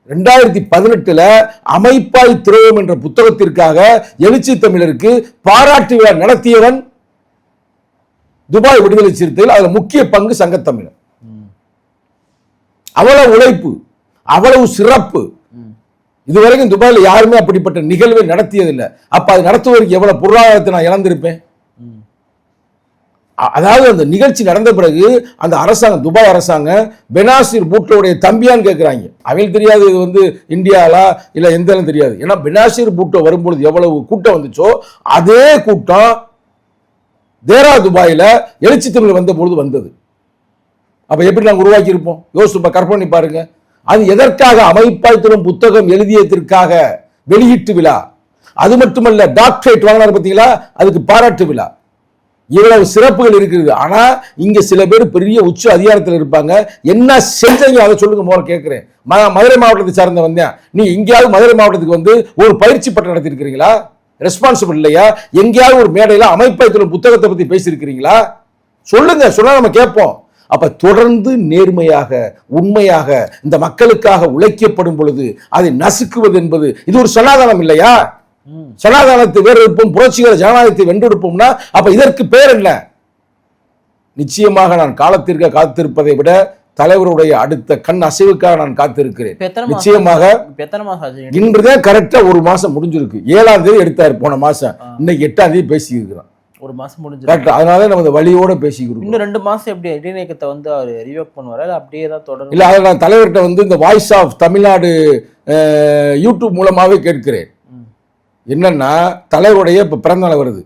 2018 அமைப்பாய் திரவம் என்ற புத்தகத்திற்காக எழுச்சி தமிழருக்கு பாராட்டு விழா நடத்தியவன் துபாய் விடுதலை சிறுத்தைகள். அதுல முக்கிய பங்கு சங்கத்தமிழர். அவ்வளவு உழைப்பு, அவ்வளவு சிறப்பு. இதுவரைக்கும் துபாயில் யாருமே அப்படிப்பட்ட நிகழ்வை நடத்தியதில்லை. அப்ப அது நடத்துவதற்கு எவ்வளவு பொருளாதாரத்தை நான் இழந்திருப்பேன். அதாவது அந்த நிகழ்ச்சி நடந்த பிறகு அந்த அரசாங்கம், துபாய் அரசாங்கம் பெனாசிர் பூட்டோடைய தம்பியான்னு கேட்குறாங்க. அவங்களுக்கு தெரியாது இது வந்து இந்தியாலா இல்லை எந்த தெரியாது. ஏன்னா பெனாசிர் பூட்டோ வரும்பொழுது எவ்வளவு கூட்டம் வந்துச்சோ அதே கூட்டம் தேரா துபாயில் எழுச்சி தமிழ் வந்த பொழுது வந்தது. அப்போ எப்படி நாங்கள் உருவாக்கி இருப்போம் யோசிப்பா, கற்பனை பாருங்க. அது எதற்காக? அமைப்பாய் திரும் புத்தகம் எழுதியதற்காக வெளியீட்டு விழா. அது மட்டுமல்ல, டாக்டரேட் வாங்கினார் பார்த்தீங்களா, அதுக்கு பாராட்டு விழா. இவ்வளவு சிறப்புகள் இருக்கிறது. ஆனா இங்க சில பேர் பெரிய உச்ச அதிகாரத்தில் இருப்பாங்க. என்ன செஞ்சீங்க அதை சொல்லுங்க. முதல்ல கேட்கிறேன், மதுரை மாவட்டத்தை சார்ந்த வந்தேன், நீ எங்கேயாவது மதுரை மாவட்டத்துக்கு வந்து ஒரு பயிற்சி பட்டம் நடத்தி இருக்கிறீங்களா? ரெஸ்பான்சிபிள் இல்லையா? எங்கேயாவது ஒரு மேடையில அமைப்பாய்த்துறை புத்தகத்தை பத்தி பேசியிருக்கிறீங்களா? சொல்லுங்க, சொன்னா நம்ம கேட்போம். அப்ப தொடர்ந்து நேர்மையாக உண்மையாக இந்த மக்களுக்காக உழைக்கப்படும் பொழுது அதை நசுக்குவது என்பது இது ஒரு சனாதனம் இல்லையா? சனாதனத்தை வேறெடுப்போம், புரட்சிகர ஜனநாயகத்தை வென்றெடுப்போம்னா அப்ப இதற்கு பேர் என்ன? நிச்சயமாக நான் காலத்திற்கு காத்திருப்பதை விட தலைவருடைய அடுத்த கண் அசைவுக்காக நான் காத்திருக்கிறேன். நிச்சயமாக இன்றுதான் கரெக்டா ஒரு மாசம் முடிஞ்சிருக்கு. 7ஆம் தேதி எடுத்தாரு போன மாசம், இன்னைக்கு 8ஆம் தேதி பேசி இருக்கிறோம். ஒரு மாசம் முடிஞ்சு, அதனால நம்ம வழியோட பேசிக்கிறோம். இன்னும் 2 மாசம் எப்படி இடைநீக்கத்தை வந்து அவர் ரிவோக் பண்ணுவாரா, அப்படியே தான் தொடரும்? இல்ல, அதை நான் தலைவர்கிட்ட வந்து இந்த வாய்ஸ் ஆஃப் தமிழ்நாடு யூடியூப் மூலமாகவே கேட்கிறேன். என்னன்னா தலைவருடைய இப்போ பிறந்த நாள் வருது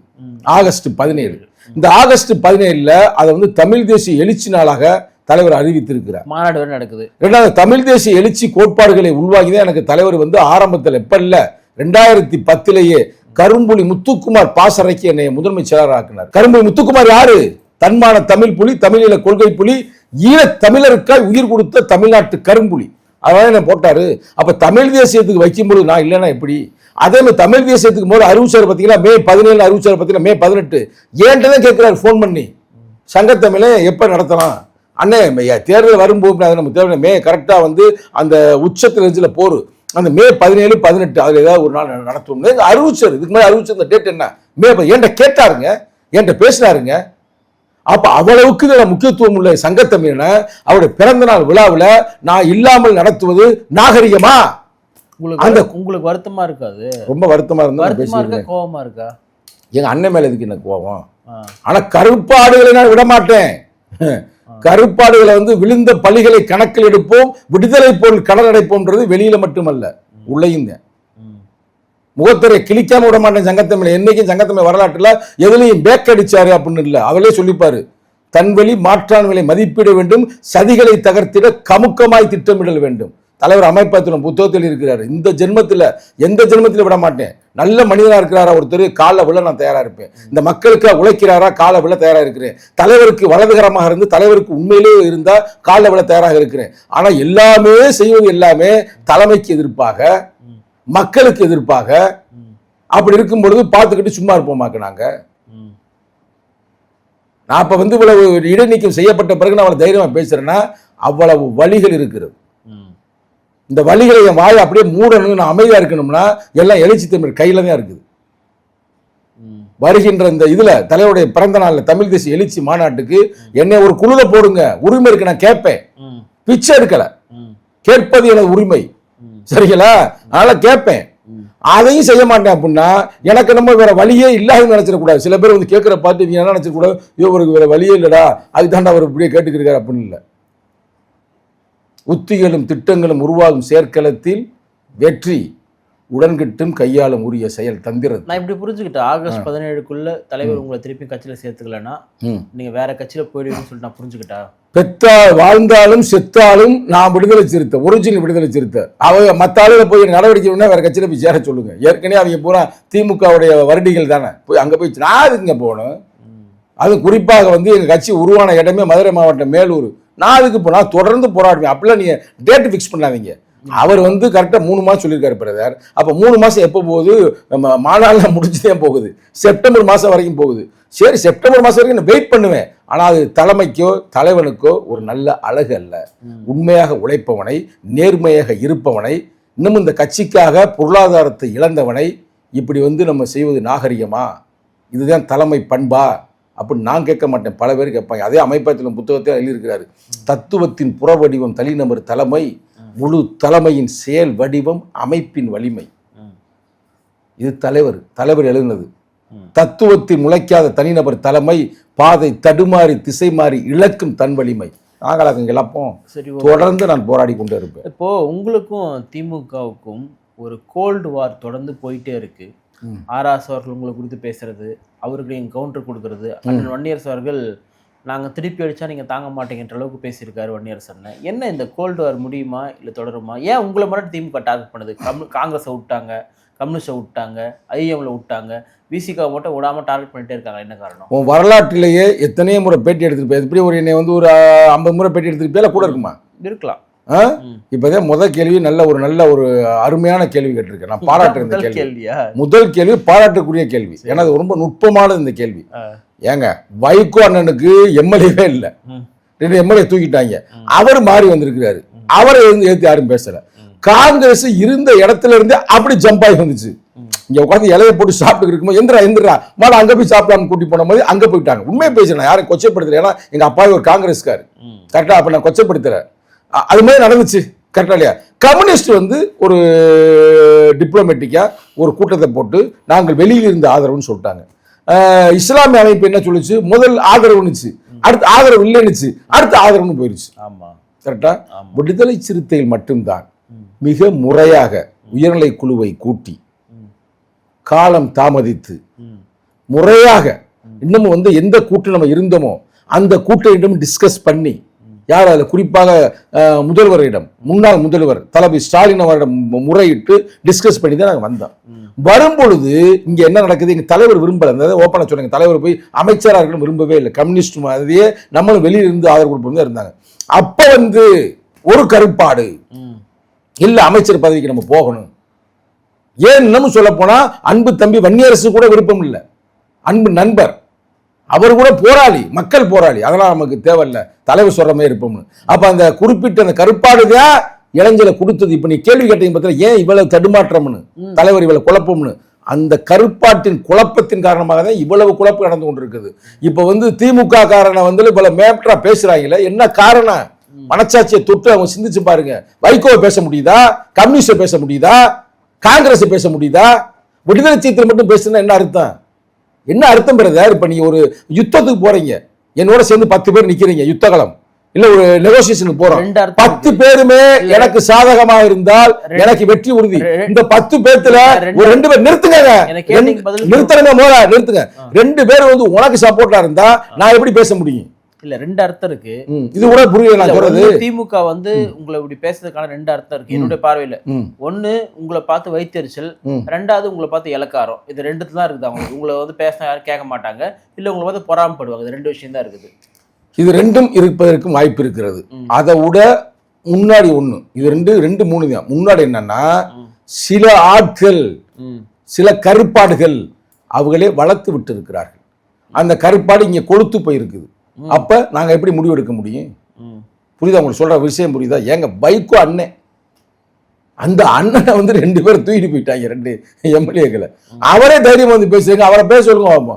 ஆகஸ்ட் 17. இந்த ஆகஸ்ட் 17 அதை வந்து தமிழ் தேசிய எழுச்சி நாளாக தலைவர் அறிவித்திருக்கிறார். மாநாடு வேற நடக்குது. ரெண்டாவது தமிழ் தேசிய எழுச்சி கோட்பாடுகளை உருவாக்கிதான் எனக்கு தலைவர் வந்து ஆரம்பத்தில் எப்ப இல்ல 2010 கரும்புலி முத்துக்குமார் பாசறைக்கு என்னை முதன்மை செயலாளர் ஆக்கினார். கரும்புலி முத்துக்குமார் யாரு? தன்மான தமிழ் புலி, தமிழீழ கொள்கை புலி, ஈழத் தமிழருக்காய் உயிர் கொடுத்த தமிழ்நாட்டு கரும்புலி. அதான் என்ன போட்டாரு. அப்ப தமிழ் தேசியத்துக்கு வைக்கும்போது நான் இல்லைன்னா எப்படி? அதே மாதிரி தமிழ் தேசியத்துக்கு போது அறிவிச்சார் பார்த்தீங்களா, மே 17 அறிவிச்சார் பார்த்தீங்களா, மே 18 ஏன்ட்டுதான் கேட்கிறாரு ஃபோன் பண்ணி. சங்கத்தமிழை எப்ப நடத்தலாம் அண்ணே, தேர்தல் வரும்போது அது நம்ம தேர்தல் மே கரெக்டா வந்து அந்த உச்சத்தில் இருந்துச்சுல போரு, அந்த மே 17, 18 அதுல ஏதாவது ஒரு நாள் நடத்தும் அறிவிச்சார். இதுக்கு மேலே அறிவிச்ச அந்த டேட் என்ன? மே என்கிட்ட கேட்டாருங்க, என்கிட்ட பேசினாருங்க. அப்ப அவ்வளவுக்கு முக்கியத்துவம் உள்ள சங்கத்தமிழனை அவருடைய பிறந்த நாள் விழாவில் நான் இல்லாமல் நடத்துவது நாகரிகமா? உங்களுக்கு வருத்தமா இருக்காது? ரொம்ப வருத்தமா இருந்தா கோபமா இருக்கா? எங்க அண்ணன் மேல எதுக்கு எனக்கு கோபம்? ஆனா கருப்பாடுகளை நான் விட மாட்டேன். கருப்பாடுகளை வந்து விழுந்த பலிகளை கணக்கில் எடுப்போம், விடுதலை போல் கடல் அடைப்போம்ன்றது வெளியில மட்டுமல்ல உள்ளேயும். முகத்திரை கிழிக்காம விட மாட்டேன் சங்கத்தமிழை. என்னைக்கும் சங்கத்தமிழ் வரலாற்றுல எதுலையும் பேக் அடிச்சாரு அப்படின்னு இல்லை, அவளே சொல்லிப்பாரு. தன்வெளி மாற்றான்களை மதிப்பிட வேண்டும், சதிகளை தகர்த்திட கமுக்கமாய் திட்டமிடல் வேண்டும். தலைவர் அமைப்பாத்திரம் புத்தகத்தில் இருக்கிறாரு. இந்த ஜென்மத்தில் எந்த ஜென்மத்தில் விட மாட்டேன். நல்ல மனிதனா இருக்கிறாரா ஒருத்தர், காலை விழ நான் தயாரா இருப்பேன். இந்த மக்களுக்கு உழைக்கிறாரா, காலை விழ தயாரா இருக்கிறேன். தலைவருக்கு வலதுகரமாக இருந்து தலைவருக்கு உண்மையிலேயே இருந்தா காலை விழ தயாராக இருக்கிறேன். ஆனா எல்லாமே செய்வது எல்லாமே தலைமைக்கு எதிர்ப்பாக, மக்களுக்கு எதிர்ப்பாக அப்படி இருக்கும் பொழுது பார்த்துக்கிட்டு சும்மா இருப்போமாக்க நாங்க. நான் இப்ப வந்து இவ்வளவு இடைநீக்கம் செய்யப்பட்ட பிறகு நான் அவ்வளவு தைரியமா பேசுறேன்னா அவ்வளவு வழிகள் இருக்கிறது. இந்த வழிகளை என் வாயை அப்படியே மூடணும், நான் அமைதியா இருக்கணும்னா எல்லாம் எழுச்சி தமிழ் கையில தான் இருக்குது. வருகின்ற இந்த இதுல தலைவருடைய பிறந்த நாள்ல தமிழ் தேசிய எழுச்சி மாநாட்டுக்கு என்னை ஒரு குழுல போடுங்க, உரிமை இருக்கு, நான் கேட்பேன். பிச்சை எடுக்கல, கேட்பது எனது உரிமை, சரிங்களா? அதனால கேட்பேன். அதையும் செய்ய மாட்டேன் அப்படின்னா எனக்கு நம்ம வேற வழியே இல்லாதுன்னு நினைச்சிடக்கூடாது. சில பேர் வந்து கேட்கிற பார்த்து நீங்க என்ன நினைச்சிடக்கூடாது, இவருக்கு வேற வழியே இல்லடா அதுதாண்டா அவர் இப்படியே கேட்டுக்கிறார் அப்படின்னு இல்லை. உத்திகளும் திட்டங்களும் உருவாகும் செயற்களத்தில் வெற்றி உடன்கிட்டும் கையாளும் உரிய செயல் தந்திரம். நான் இப்படி புரிஞ்சுக்கிட்டேன். ஆகஸ்ட் 17க்குள்ள தலைவர் உங்களை திருப்பி கட்சியில சேர்த்துக்கலன்னா நீங்க வேற கட்சியில போயிடுவீங்கன்னு சொல்லிட்டு நான் புரிஞ்சுக்கிட்டா. வாழ்ந்தாலும் செத்தாலும் நான் விடுதலை சிறுத்தை, ஒரிஜினல் விடுதலை சிறுத்தை. அவங்க மற்ற ஆளுகளை போய் நடவடிக்கை வேற கட்சியில போய் சேர சொல்லுங்க. ஏற்கனவே அவங்க பூரா திமுகவுடைய வருடிகள் தானே, போய் அங்க போய் நான் அதுக்குங்க போகணும். அது குறிப்பாக வந்து எங்க கட்சி உருவான இடமே மதுரை மாவட்டம் மேலூர். நான் அதுக்கு போனா தொடர்ந்து போராடுவேன். அப்படிலாம் நீங்க டேட் ஃபிக்ஸ் பண்ணாதீங்க. அவர் வந்து கரெக்டாக 3 மாதம் சொல்லியிருக்காரு பிரதர். அப்போ 3 மாதம் எப்போ போகுது? நம்ம மாநாளில் முடிச்சுதான் போகுது, செப்டம்பர் மாதம் வரைக்கும் போகுது. சரி, செப்டம்பர் மாதம் வரைக்கும் நான் வெயிட் பண்ணுவேன். ஆனால் அது தலைமைக்கோ தலைவனுக்கோ ஒரு நல்ல அழகு அல்ல. உண்மையாக உழைப்பவனை, நேர்மையாக இருப்பவனை, இன்னும் இந்த கட்சிக்காக பொருளாதாரத்தை இழந்தவனை இப்படி வந்து நம்ம செய்வது நாகரிகமா? இதுதான் தலைமை பண்பா அப்படின்னு நான் கேட்க மாட்டேன், பல பேர் கேட்பாங்க. அதே அமைப்பகத்தின் புத்தகத்தை எழுதியிருக்கிறாரு. தத்துவத்தின் புற வடிவம் தனிநபர் தலைமை, முழு தலைமையின் செயல் வடிவம் அமைப்பின் வலிமை. இது தலைவர் எழுதினது. தத்துவத்தில் முளைக்காத தனிநபர் தலைமை, பாதை தடுமாறி திசை மாறி இழக்கும் தன் வலிமை. நாங்கள் அங்கே இழப்போம். சரி, தொடர்ந்து நான் போராடி கொண்டே இருப்பேன். இப்போ உங்களுக்கும் திமுகவுக்கும் ஒரு கோல்டு வார் தொடர்ந்து போயிட்டே இருக்கு. ஆர்எஸ் அவர்கள் உங்களை குறித்து பேசுறது, அவருக்கு நீங்கள் கவுண்டர் கொடுக்கறது. அண்ணன் வன்னியரசு அவர்கள் நாங்கள் திருப்பி அடித்தா நீங்கள் தாங்க மாட்டேங்கிற அளவுக்கு பேசியிருக்காரு வன்னியரசன். என்ன இந்த கோல்டு வார் முடியுமா இல்லை தொடருமா? ஏன் உங்களை மட்டும் திமுக டார்கெட் பண்ணுது? காங்கிரஸை விட்டாங்க, கம்யூனிஸ்டை விட்டாங்க, ஐஎம்ல விட்டாங்க, விசிகாவை மட்டும் விடாமல் டார்கெட் பண்ணிட்டே இருக்காங்க. என்ன காரணம்? உன் வரலாற்றிலேயே எத்தனையோ முறை பேட்டி எடுத்துருப்பேன். எப்படி ஒரு என்னை வந்து ஒரு 50 முறை பேட்டி எடுத்துருப்பேன் கூட இருக்குமா? இருக்கலாம். இப்பதான் முதல் கேள்வி நல்ல ஒரு அருமையான கேள்வி கேட்டிருக்கேன். நான் பாராட்டுறேன். இந்த கேள்வி முதல் கேள்வி பாராட்டக்கூடிய கேள்வி. ஏன்னா அது ரொம்ப நுட்பமானது இந்த கேள்வி. ஏங்க, வைகோ அண்ணனுக்கு எம்எல்ஏவே இல்லை, 2 எம்எல்ஏ தூக்கிட்டாங்க. அவர் மாறி வந்திருக்கிறாரு, அவரை ஏற்று யாரும் பேசல. காங்கிரஸ் இருந்த இடத்துல இருந்து அப்படி ஜம்ப் ஆகி வந்துச்சு. இங்க உட்காந்து இலைய போட்டு சாப்பிட்டு இருக்கும்போது எந்திரா மாலை அங்க போய் சாப்பிடலாம்னு கூட்டி போன போது அங்க போயிட்டாங்க. உண்மையை பேசுறேன், யாரும் கொச்சைப்படுத்தல. ஏன்னா எங்க அப்பாவே ஒரு காங்கிரஸ்காரு, கரெக்டா? அப்ப நான் கொச்சைப்படுத்துறேன். அது மாதிரி நடந்துச்சு, கரெக்டா இல்லையா? கம்யூனிஸ்ட் வந்து ஒரு டிப்ளமேட்டிக்கா ஒரு கூட்டத்தை போட்டு நாங்கள் வெளியில் இருந்த ஆதரவுன்னு சொல்லிட்டாங்க. இஸ்லாமிய அமைப்பு என்ன சொல்லுச்சு? முதல் ஆதரவுன்னுச்சு, அடுத்து ஆதரவு இல்லைன்னுச்சு, அடுத்து ஆதரவுன்னு போயிருச்சு. கரெக்டா? விடுதலை சிறுத்தைகள் மட்டும்தான் மிக முறையாக உயர்நிலை குழுவை கூட்டி காலம் தாமதித்து முறையாக இன்னமும் வந்து எந்த கூட்டு நம்ம இருந்தோமோ அந்த கூட்டம் டிஸ்கஸ் பண்ணி யார் அதில் குறிப்பாக முதல்வரிடம் முன்னாள் முதல்வர் தளபதி ஸ்டாலின் அவரிடம் முறையிட்டு டிஸ்கஸ் பண்ணி தான் நாங்கள் வந்தோம். வரும்பொழுது இங்க என்ன நடக்குது, எங்க தலைவர் விரும்பல, அதாவது ஓப்பனா சொல்லுங்க, தலைவர் போய் அமைச்சராக இருக்கணும் விரும்பவே இல்லை, கம்யூனிஸ்ட் மாதிரியே நம்மளும் வெளியில இருந்து ஆதரவு கொடுப்போம் இருந்தாங்க. அப்ப வந்து ஒரு கருப்பாடு இல்ல அமைச்சர் பதவிக்கு நம்ம போகணும். ஏன் இன்னமும் சொல்ல போனா அன்பு தம்பி வன்னியரசு கூட விருப்பம் இல்லை, அன்பு நண்பர் அவர் கூட போராளி, மக்கள் போராளி, அதெல்லாம் நமக்கு தேவையில்லை, தலைவர் சொல்ற மாதிரி இருப்போம்னு. அப்ப அந்த குறிப்பிட்ட அந்த கருப்பாடுதான் இளைஞரை கொடுத்தது. இப்ப நீ கேள்வி கேட்டீங்க பார்த்தா ஏன் இவ்வளவு தடுமாற்றம்னு, தலைவர் இவ்வளவு குழப்பம்னு, அந்த கருப்பாட்டின் குழப்பத்தின் காரணமாக தான் இவ்வளவு குழப்பம் நடந்து கொண்டிருக்குது. இப்ப வந்து திமுக காரனை வந்து இவ்வளவு மேப்டரா பேசுறாங்களே, என்ன காரணம்? மனச்சாட்சியை தொட்டு அவங்க சிந்திச்சு பாருங்க. வைகோவை பேச முடியுதா? கம்யூனிஸ்ட பேச முடியுதா? காங்கிரஸ் பேச முடியுதா? விடுதலை சிறுத்தைகள் மட்டும் பேசுனா என்ன அர்த்தம்? என்ன அர்த்தம் பிரதர்? இப்ப நீங்க ஒரு யுத்தத்துக்கு போறீங்க, என்னோட சேர்ந்து 10 பேர் நிக்கிறீங்க, யுத்தகலம் இல்ல ஒரு நெகோசியேஷனுக்கு போறோம், 10 பேருமே எனக்கு சாதகமாக இருந்தால் எனக்கு வெற்றி உறுதி. இந்த 10 பேர்த்துல ஒரு 2 பேர் நிறுத்துங்க, நிறுத்துங்க, 2 பேர் வந்து உனக்கு சப்போர்ட்டா இருந்தா நான் எப்படி பேச முடியும்? இல்ல 2 அர்த்தம் இருக்கு, இது கூட புரியல நான் சொல்றது. திமுக வந்து உங்களை இப்படி பேசுறதுக்கான 2 அர்த்தம் இருக்கு என்னுடைய பார்வையில. ஒண்ணு உங்களை பார்த்து வைத்தறிச்சல், 2வது உங்களை பார்த்து இலக்காரம். இது 2 தான் இருக்குது. அவங்க உங்களை வந்து பேசினா யாரும் கேட்க மாட்டாங்க, இல்ல உங்களை பார்த்து பொறாமப்படுவாங்க. இது 2 விஷயம் தான் இருக்குது. இது 2ம் இருப்பதற்கும் வாய்ப்பு இருக்கிறது. அதை விட முன்னாடி ஒண்ணு, இது 2 3 தான். முன்னாடி என்னன்னா சில ஆட்கள், சில கருப்பாடுகள் அவங்களே வளர்த்து விட்டு இருக்கிறார்கள். அந்த கருப்பாடு இங்க கொழுத்து போயிருக்குது. அப்ப நாங்க எப்படி முடிவு எடுக்க முடியும்? புரியுதா? உங்களுக்கு சொல்ற விஷயம் புரியுதா? ஏங்க வைகோ அண்ணன், அந்த அண்ணனை வந்து 2 பேர் தூக்கிட்டு போயிட்டாங்க, 2 எம்எல்ஏக்களை. அவரே தைரியம் வந்து பேசுறீங்க, அவரை பேச சொல்லுங்க.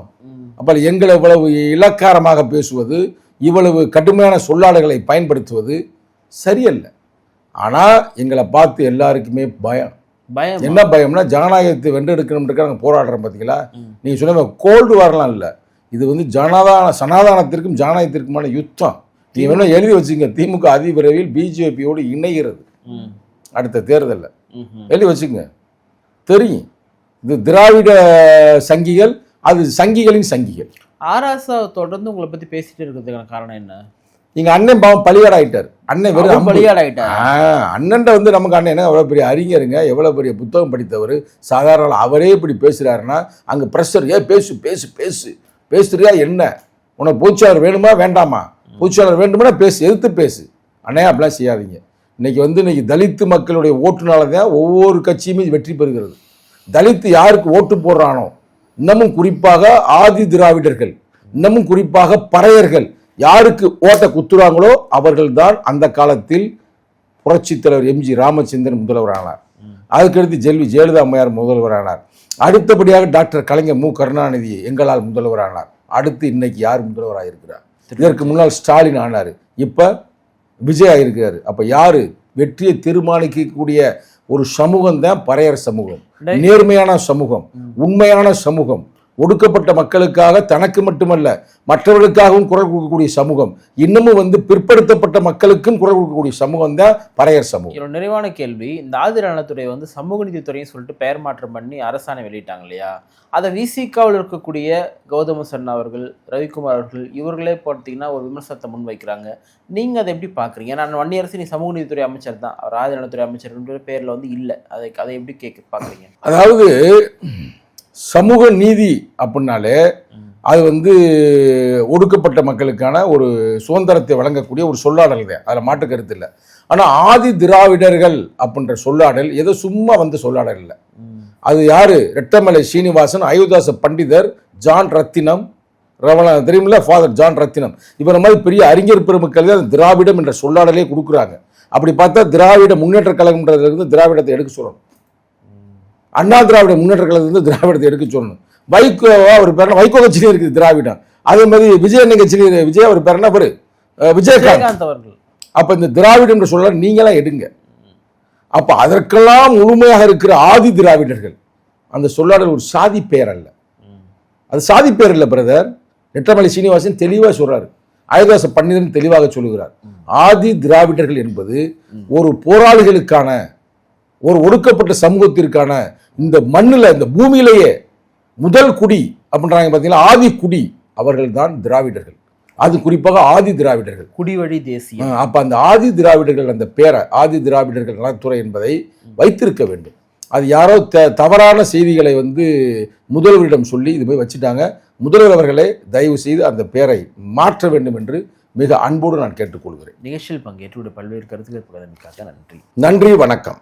அப்ப எங்களை இவ்வளவு இலக்காரமாக பேசுவது, இவ்வளவு கடுமையான சொல்லாடல்களை பயன்படுத்துவது சரியல்ல. ஆனா எங்களை பார்த்து எல்லாருக்குமே பயம். என்ன பயம்னா, ஜனநாயகத்தை வென்றெடுக்கணும் போராடுறோம் பார்த்தீங்களா? நீங்க சொன்ன கோல்டு வார்லாம் இல்லை, இது வந்து சனாதானத்திற்கும் ஜனநாயகத்திற்குமான யுத்தம். நீ வேணா எழுதி வச்சுங்க, திமுக அதிவிரைவில் பிஜேபியோடு இணைகிறது அடுத்த தேர்தலில். எழுதி வச்சுங்க, தெரியும். இது திராவிட சங்கிகள், அது சங்கிகளின் சங்கிகள். ஆராசா தொடர்ந்து உங்களை பத்தி பேசிட்டு இருக்கிறதுக்கான காரணம் என்ன? நீங்க அண்ணன் பாவம் பலியாடாயிட்டார். அண்ணன் வெறும் பலியாடாயிட்டார். அண்ணன்ட்ட வந்து நமக்கு அண்ணன் என்ன எவ்வளவு பெரிய அறிஞருங்க, எவ்வளவு பெரிய புத்தகம் படித்தவர். சாதாரண அவரே இப்படி பேசுறாருன்னா அங்க பிரஷர், பேசு பேசு பேசு பேசுறியா என்ன? உனக்கு பொதுச்சாளர் வேணுமா வேண்டாமா? பொதுச்சாளர் வேண்டுமா பேசு, எதிர்த்து பேசு. அண்ணையா அப்படிலாம் செய்யாதீங்க. இன்னைக்கு தலித்து மக்களுடைய ஓட்டுனால தான் ஒவ்வொரு கட்சியுமே வெற்றி பெறுகிறது. தலித்து யாருக்கு ஓட்டு போடுறானோ, இன்னமும் குறிப்பாக ஆதி திராவிடர்கள், இன்னமும் குறிப்பாக பறையர்கள் யாருக்கு ஓட்ட குத்துறாங்களோ அவர்கள் தான் அந்த காலத்தில் புரட்சித் தலைவர் எம்ஜி ராமச்சந்திரன் முதல்வரானார். அதுக்கடுத்து ஜெயலலிதா அம்மையார் முதல்வரானார். அடுத்தபடியாக டாக்டர் கலைஞர் மு கருணாநிதி எங்களால் முதல்வரானார். அடுத்து இன்னைக்கு யார் முதல்வராக இருக்கிறார்? இதற்கு முன்னால் ஸ்டாலின் ஆனார், இப்ப விஜய் ஆயிருக்கிறாரு. அப்ப யாரு வெற்றியை தீர்மானிக்கக்கூடிய ஒரு சமூகம் தான் பறையர் சமூகம். நேர்மையான சமூகம், உண்மையான சமூகம், ஒடுக்கப்பட்ட மக்களுக்காக தனக்கு மட்டுமல்ல மற்றவர்களுக்காகவும் குரல் கொடுக்கக்கூடிய சமூகம், இன்னமும் வந்து பிற்படுத்தப்பட்ட மக்களுக்கும் குரல் கொடுக்கக்கூடிய சமூகம் தான் பறையர் சமூகம். என்னோட நிறைவான கேள்வி, இந்த ஆதிரானத்துறை வந்து சமூக நீதித்துறைன்னு சொல்லிட்டு பெயர் மாற்றம் பண்ணி அரசாணை வெளியிட்டாங்க இல்லையா? அதை விசிகாவில் இருக்கக்கூடிய கௌதம சன்னா அவர்கள், ரவிக்குமார் அவர்கள், இவர்களே பார்த்தீங்கன்னா ஒரு விமர்சனத்தை முன்வைக்கிறாங்க. நீங்க அதை எப்படி பாக்குறீங்க? நான் வன்னியரசு நீ சமூக நீதித்துறை அமைச்சர் தான், அவர் ஆதிரானத்துறை அமைச்சர் பேர்ல வந்து இல்லை, அதை எப்படி பாக்குறீங்க? அதாவது சமூக நீதி அப்படின்னாலே அது வந்து ஒடுக்கப்பட்ட மக்களுக்கான ஒரு சுதந்திரத்தை வழங்கக்கூடிய ஒரு சொல்லாடல் தான், அதில் மாற்று கருத்து இல்லை. ஆனால் ஆதி திராவிடர்கள் அப்படின்ற சொல்லாடல் ஏதோ சும்மா வந்து சொல்லாடல் இல்லை. அது யாரு? ரெட்டமலை சீனிவாசன், அயோத்தியாச பண்டிதர், ஜான் ரத்தினம், தெரியுமில்ல, ஃபாதர் ஜான் ரத்தினம், இவர மாதிரி பெரிய அறிஞர் பெருமக்கள் தான் திராவிடம் என்ற சொல்லாடலே கொடுக்குறாங்க. அப்படி பார்த்தா திராவிட முன்னேற்ற கழகம்ன்றதுல இருந்து திராவிடத்தை எடுக்க சொல்லணும். அண்ணா திராவிட முன்னேற்ற கழகத்திலிருந்து திராவிடத்தை எடுக்க சொல்லணும். வைகோ அவர் பேர் வைகோ கட்சியிலே இருக்குது திராவிடம். அதே மாதிரி விஜய் அண்ணன் கட்சியிலே விஜய், அவர் பேர் என்ன பேரு? விஜயகாந்த் அவர்கள். அப்ப இந்த திராவிடம் என்று சொல்ல நீங்களாம் எடுங்க. அப்ப அதற்கெல்லாம் முழுமையாக இருக்கிற ஆதி திராவிடர்கள், அந்த சொல்லாடல் ஒரு சாதி பெயர் அல்ல, அது சாதி பெயர் இல்லை பிரதர். ரெட்டமலை சீனிவாசன் தெளிவாக சொல்றாரு, அயோத்தியாச பண்டிதன் தெளிவாக சொல்லுகிறார். ஆதி திராவிடர்கள் என்பது ஒரு போராளிகளுக்கான ஒரு ஒடுக்கப்பட்ட சமூகத்திற்கான இந்த மண்ணில் இந்த பூமியிலேயே முதல் குடி அப்படின்றாங்க பார்த்தீங்கன்னா, ஆதி குடி அவர்கள் தான் திராவிடர்கள். அது குறிப்பாக ஆதி திராவிடர்கள், குடிவழி தேசியம். அப்ப அந்த ஆதி திராவிடர்கள் அந்த பேரை ஆதி திராவிடர்கள் நலத்துறை என்பதை வைத்திருக்க வேண்டும். அது யாரோ தவறான செய்திகளை முதல்வரிடம் சொல்லி இது போய் வச்சுட்டாங்க. முதல்வர் அவர்களே தயவு செய்து அந்த பெயரை மாற்ற வேண்டும் என்று மிக அன்போடு நான் கேட்டுக்கொள்கிறேன். நிகழ்ச்சியில் பங்கேற்று பல்வேறு கருத்துக்கள் நன்றி. நன்றி, வணக்கம்.